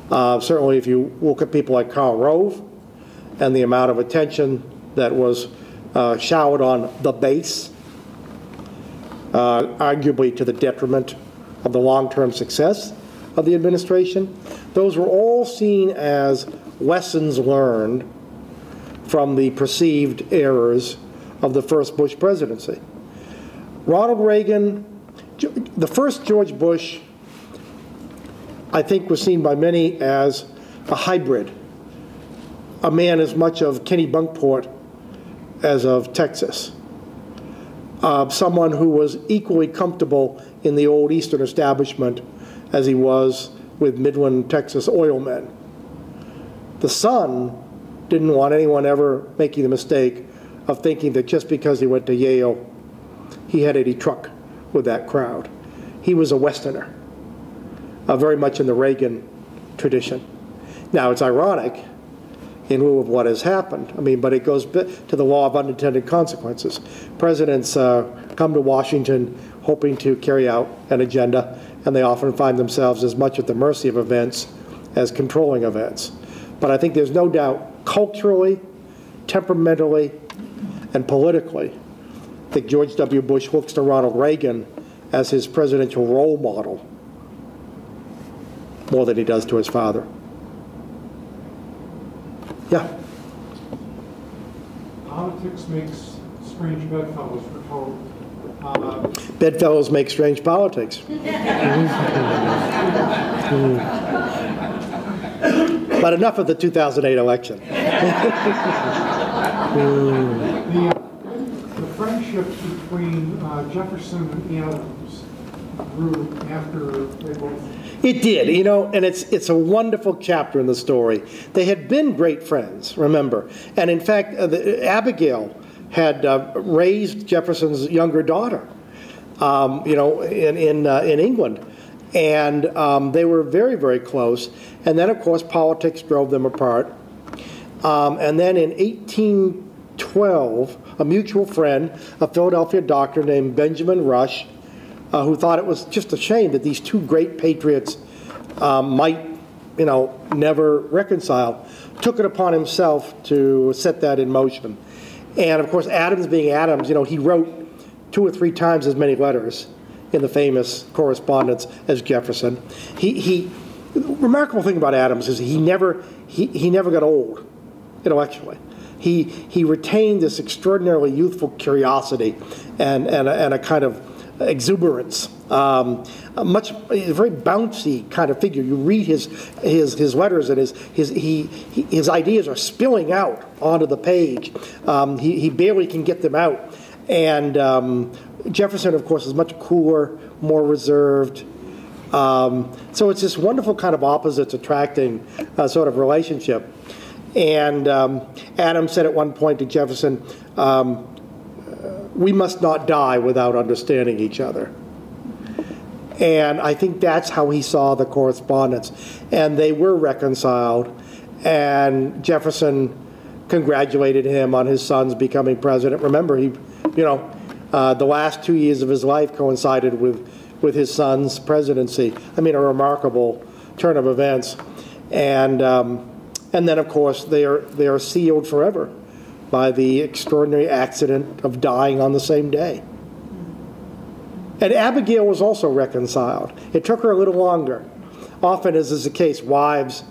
Certainly if you look at people like Karl Rove and the amount of attention that was showered on the base, arguably to the detriment of the long-term success of the administration, those were all seen as lessons learned from the perceived errors of the first Bush presidency. Ronald Reagan, the first George Bush, I think was seen by many as a hybrid, a man as much of Kenny Bunkport as of Texas, someone who was equally comfortable in the old Eastern establishment as he was with Midland, Texas oil men. The son didn't want anyone ever making the mistake of thinking that just because he went to Yale, he had any truck with that crowd. He was a Westerner, very much in the Reagan tradition. Now, it's ironic in lieu of what has happened. I mean, but it goes to the law of unintended consequences. Presidents come to Washington hoping to carry out an agenda, and they often find themselves as much at the mercy of events as controlling events. But I think there's no doubt culturally, temperamentally, and politically that George W. Bush looks to Ronald Reagan as his presidential role model more than he does to his father. Yeah? Politics makes strange bedfellows, we're told. Bedfellows make strange politics. But enough of the 2008 election. The friendship between Jefferson and Adams grew after they both... It did, you know, and it's a wonderful chapter in the story. They had been great friends, remember. And in fact, Abigail had raised Jefferson's younger daughter, you know, in England. And they were very, very close. And then, of course, politics drove them apart. And then in 1812, a mutual friend, a Philadelphia doctor named Benjamin Rush, who thought it was just a shame that these two great patriots might, you know, never reconcile, took it upon himself to set that in motion. And of course, Adams being Adams, you know, he wrote 2 or 3 times as many letters in the famous correspondence as Jefferson. The remarkable thing about Adams is he never got old intellectually. He retained this extraordinarily youthful curiosity and a kind of exuberance, a very bouncy kind of figure. You read his letters, and his ideas are spilling out onto the page. He barely can get them out. And Jefferson, of course, is much cooler, more reserved. So it's this wonderful kind of opposites attracting sort of relationship. And Adams said at one point to Jefferson, we must not die without understanding each other. And I think that's how he saw the correspondence. And they were reconciled, and Jefferson congratulated him on his son's becoming president. Remember, he, you know, the last 2 years of his life coincided with his son's presidency. I mean, a remarkable turn of events. And then, of course, they are sealed forever by the extraordinary accident of dying on the same day. And Abigail was also reconciled. It took her a little longer. Often, as is the case, wives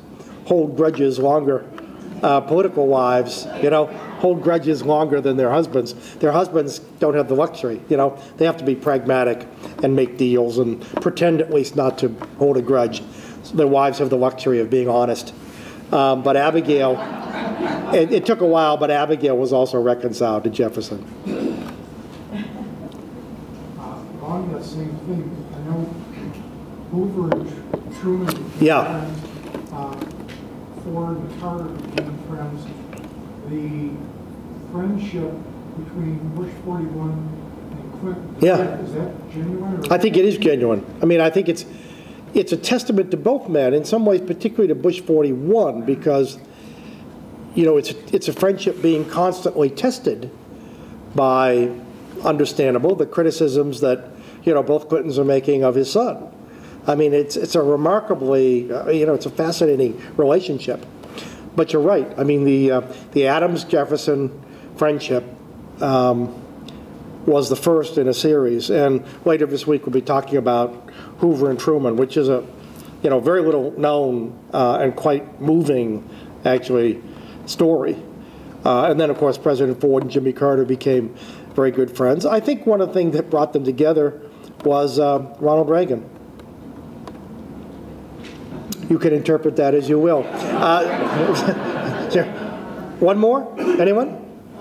hold grudges longer. Political wives, you know, hold grudges longer than their husbands. Their husbands don't have the luxury, you know. They have to be pragmatic and make deals and pretend at least not to hold a grudge. So their wives have the luxury of being honest. But Abigail, it took a while, but Abigail was also reconciled to Jefferson. On that same thing, I know Hoover and Truman, yeah, Ford and Carter became friends. The friendship between Bush 41 and Clinton, yeah, is that genuine? I think it is genuine. I mean, I think it's a testament to both men, in some ways, particularly to Bush 41, because, you know, it's a friendship being constantly tested by, understandable, the criticisms that, you know, both Clintons are making of his son. I mean, it's a remarkably, it's a fascinating relationship. But you're right. I mean, the Adams-Jefferson friendship was the first in a series. And later this week we'll be talking about Hoover and Truman, which is a, very little known and quite moving, actually, story. And then, of course, President Ford and Jimmy Carter became very good friends. I think one of the things that brought them together was Ronald Reagan. You can interpret that as you will. One more? Anyone?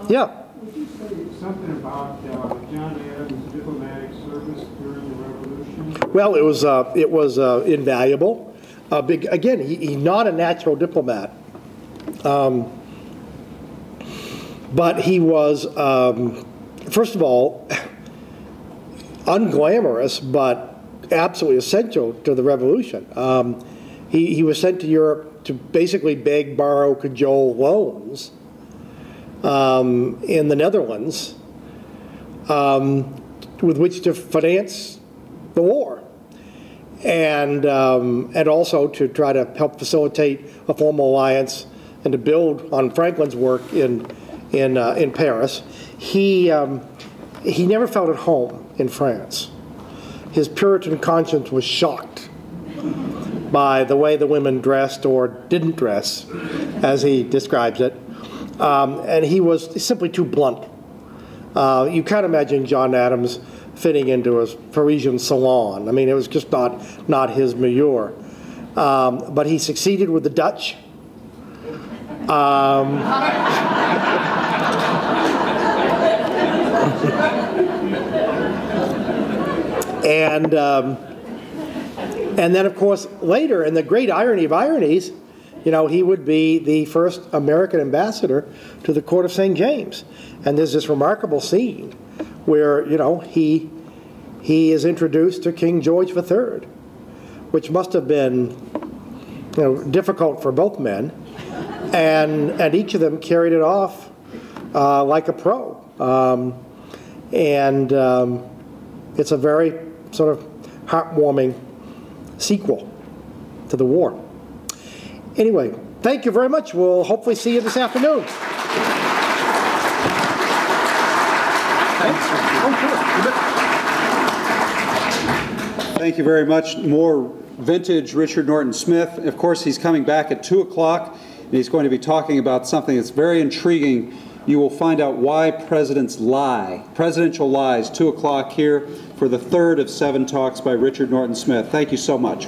Yeah. Would you say something about John Adams' diplomatic service during the Revolution? Well, it was invaluable. Again, he's not a natural diplomat. But he was, first of all, unglamorous, but absolutely essential to the Revolution. He was sent to Europe to basically beg, borrow, cajole loans in the Netherlands with which to finance the war, and also to try to help facilitate a formal alliance and to build on Franklin's work in Paris. He never felt at home in France. His Puritan conscience was shocked by the way the women dressed or didn't dress, as he describes it. And he was simply too blunt. You can't imagine John Adams fitting into a Parisian salon. I mean, it was just not his milieu. But he succeeded with the Dutch. And then, of course, later, in the great irony of ironies, he would be the first American ambassador to the court of St. James. And there's this remarkable scene where, he is introduced to King George III, which must have been, difficult for both men. And each of them carried it off like a pro. It's a very sort of heartwarming sequel to the war. Anyway, thank you very much. We'll hopefully see you this afternoon. Thank you very much. More vintage Richard Norton Smith. Of course, he's coming back at 2 o'clock, and he's going to be talking about something that's very intriguing. You will find out why presidents lie. Presidential Lies, 2 o'clock here for the third of 7 talks by Richard Norton Smith. Thank you so much.